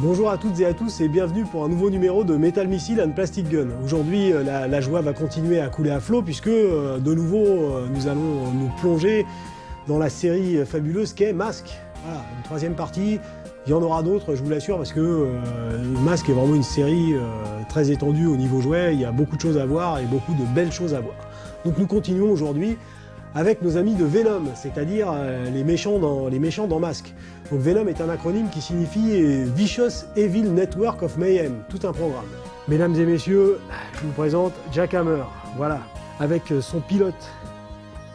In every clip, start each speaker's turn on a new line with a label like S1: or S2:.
S1: Bonjour à toutes et à tous et bienvenue pour un nouveau numéro de Metal Missile and Plastic Gun. Aujourd'hui, la joie va continuer à couler à flot puisque de nouveau, nous allons nous plonger dans la série fabuleuse qu'est Mask. Voilà, une troisième partie. Il y en aura d'autres, je vous l'assure, parce que Mask est vraiment une série très étendue au niveau jouet. Il y a beaucoup de choses à voir et beaucoup de belles choses à voir. Donc nous continuons aujourd'hui avec nos amis de Venom, c'est-à-dire les méchants dans Mask. Donc Venom est un acronyme qui signifie Vicious Evil Network of Mayhem, tout un programme. Mesdames et messieurs, je vous présente Jack Hammer, voilà, avec son pilote,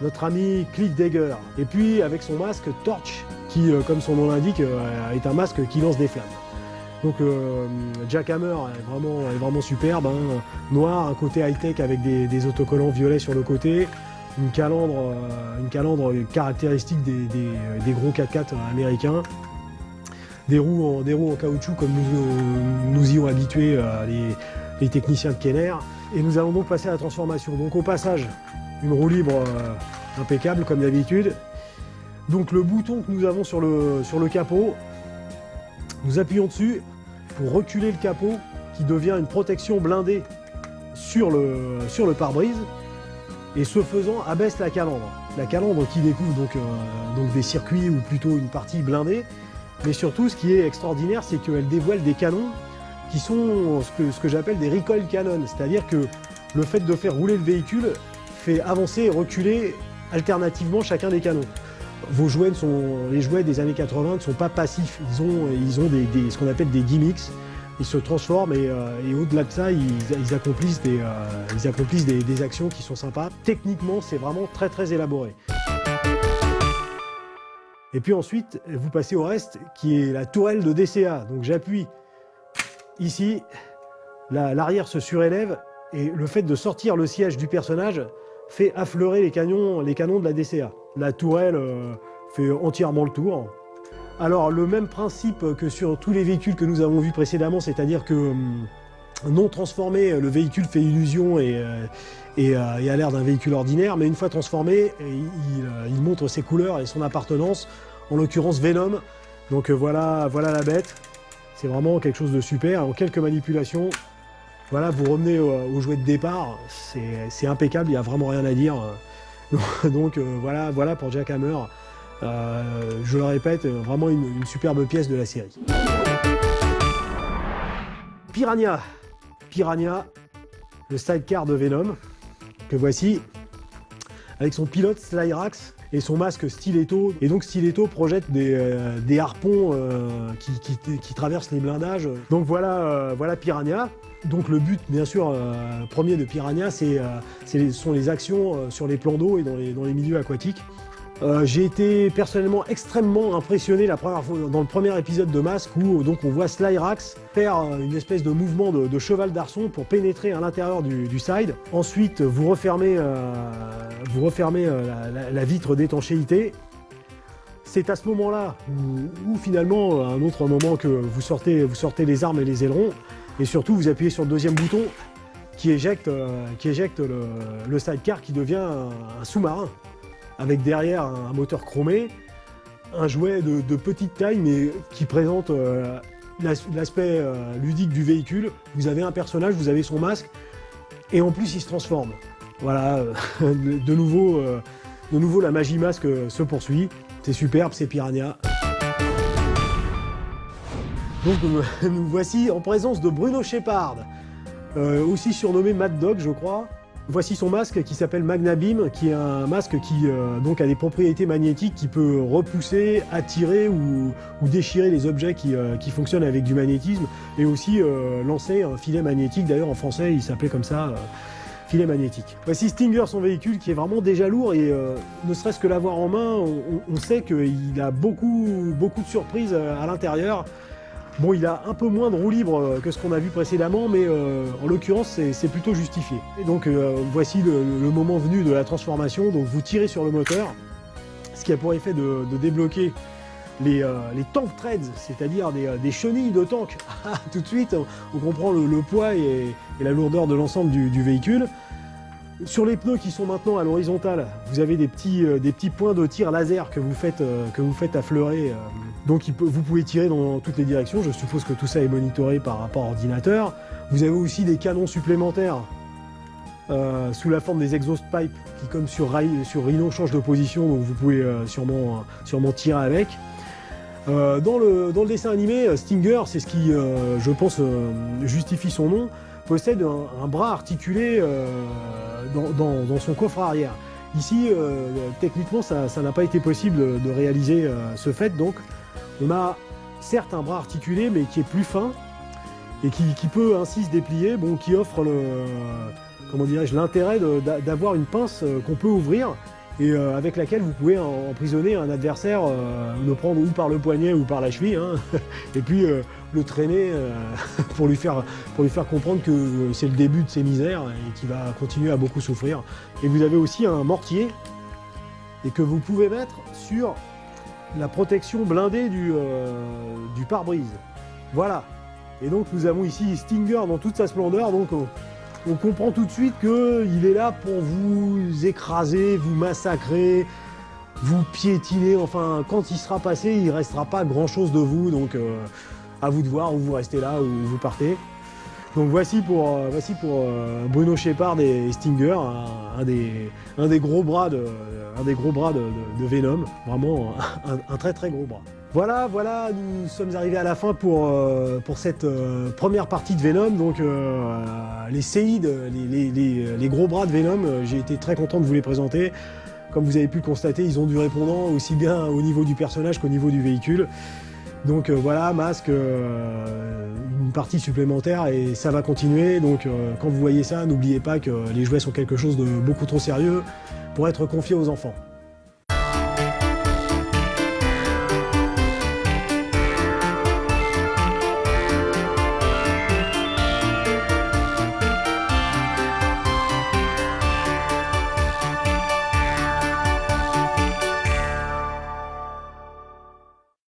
S1: notre ami Cliff Dagger, et puis avec son masque Torch, qui, comme son nom l'indique, est un masque qui lance des flammes. Donc Jack Hammer est vraiment superbe, hein, noir, un côté high-tech avec des autocollants violets sur le côté, une calandre caractéristique des gros 4x4 américains, des roues en caoutchouc comme nous y ont habitués les techniciens de Kenner. Et nous allons donc passer à la transformation. Donc au passage, une roue libre impeccable comme d'habitude. Donc le bouton que nous avons sur le capot, nous appuyons dessus pour reculer le capot qui devient une protection blindée sur le pare-brise. Et ce faisant, abaisse la calandre. La calandre qui découvre donc des circuits ou plutôt une partie blindée. Mais surtout, ce qui est extraordinaire, c'est qu'elle dévoile des canons qui sont ce que j'appelle des recoil cannons. C'est-à-dire que le fait de faire rouler le véhicule fait avancer et reculer alternativement chacun des canons. Les jouets des années 80 ne sont pas passifs. Ils ont ce qu'on appelle des gimmicks. Ils se transforment et au-delà de ça, ils accomplissent des actions qui sont sympas. Techniquement, c'est vraiment très très élaboré. Et puis ensuite, vous passez au reste, qui est la tourelle de DCA. Donc j'appuie ici, l'arrière se surélève et le fait de sortir le siège du personnage fait affleurer les canons de la DCA. La tourelle fait entièrement le tour. Alors le même principe que sur tous les véhicules que nous avons vus précédemment, c'est-à-dire que non transformé, le véhicule fait illusion et a l'air d'un véhicule ordinaire, mais une fois transformé, il montre ses couleurs et son appartenance, en l'occurrence Venom. Donc voilà la bête, c'est vraiment quelque chose de super. En quelques manipulations, voilà, vous revenez au jouet de départ, c'est impeccable, il n'y a vraiment rien à dire. Donc voilà pour Jack Hammer. Je le répète, vraiment une superbe pièce de la série. Piranha, le sidecar de Venom, que voici, avec son pilote Slyrax et son masque Stiletto. Et donc Stiletto projette des harpons qui traversent les blindages. Donc voilà Piranha. Donc le but, bien sûr, premier de Piranha, sont les actions sur les plans d'eau et dans les milieux aquatiques. J'ai été personnellement extrêmement impressionné dans le premier épisode de Mask où donc on voit Slyrax faire une espèce de mouvement de cheval d'arçon pour pénétrer à l'intérieur du side. Ensuite, vous refermez la vitre d'étanchéité. C'est à ce moment-là où finalement, à un autre moment, que vous sortez les armes et les ailerons, et surtout vous appuyez sur le deuxième bouton qui éjecte le sidecar qui devient un sous-marin, avec derrière un moteur chromé, un jouet de petite taille mais qui présente l'aspect ludique du véhicule. Vous avez un personnage, vous avez son masque, et en plus il se transforme. Voilà, de nouveau la magie Masque se poursuit. C'est superbe, c'est Piranha. Donc nous voici en présence de Bruno Shepard, aussi surnommé Mad Dog, je crois. Voici son masque qui s'appelle Magnabeam, qui est un masque qui donc a des propriétés magnétiques qui peut repousser, attirer ou déchirer les objets qui fonctionnent avec du magnétisme, et aussi lancer un filet magnétique. D'ailleurs en français il s'appelait comme ça, filet magnétique. Voici Stinger, son véhicule, qui est vraiment déjà lourd, et ne serait-ce que l'avoir en main, on sait qu'il a beaucoup de surprises à l'intérieur. Bon, il a un peu moins de roue libre que ce qu'on a vu précédemment, mais en l'occurrence, c'est plutôt justifié. Et donc, voici le moment venu de la transformation. Donc, vous tirez sur le moteur, ce qui a pour effet de débloquer les tank treads, c'est-à-dire des chenilles de tank. Tout de suite, on comprend le poids et la lourdeur de l'ensemble du véhicule. Sur les pneus qui sont maintenant à l'horizontale, vous avez des petits points de tir laser que vous faites affleurer Donc vous pouvez tirer dans toutes les directions, je suppose que tout ça est monitoré par rapport à ordinateur. Vous avez aussi des canons supplémentaires sous la forme des exhaust pipes qui, comme sur Rhino, changent de position, donc vous pouvez sûrement tirer avec. Dans le dessin animé, Stinger, c'est ce qui, je pense, justifie son nom, possède un bras articulé dans son coffre arrière. Ici, techniquement, ça n'a pas été possible de réaliser ce fait, donc on a certes un bras articulé, mais qui est plus fin et qui peut ainsi se déplier, bon, qui offre l'intérêt d'avoir une pince qu'on peut ouvrir et avec laquelle vous pouvez emprisonner un adversaire, le prendre ou par le poignet ou par la cheville, hein, et puis le traîner pour lui faire comprendre que c'est le début de ses misères et qu'il va continuer à beaucoup souffrir. Et vous avez aussi un mortier et que vous pouvez mettre sur la protection blindée du pare-brise. Voilà. Et donc nous avons ici Stinger dans toute sa splendeur, donc on comprend tout de suite qu'il est là pour vous écraser, vous massacrer, vous piétiner. Enfin, quand il sera passé, il ne restera pas grand-chose de vous. Donc, à vous de voir où vous restez là, où vous partez. Donc voici pour Bruno Shepard et Stinger, un des gros bras de Venom. Vraiment un très très gros bras. Voilà, nous sommes arrivés à la fin pour cette première partie de Venom. Donc les séides, les gros bras de Venom, j'ai été très content de vous les présenter. Comme vous avez pu le constater, ils ont du répondant aussi bien au niveau du personnage qu'au niveau du véhicule. Donc voilà, Masque, une partie supplémentaire et ça va continuer. Donc quand vous voyez ça, n'oubliez pas que les jouets sont quelque chose de beaucoup trop sérieux pour être confiés aux enfants.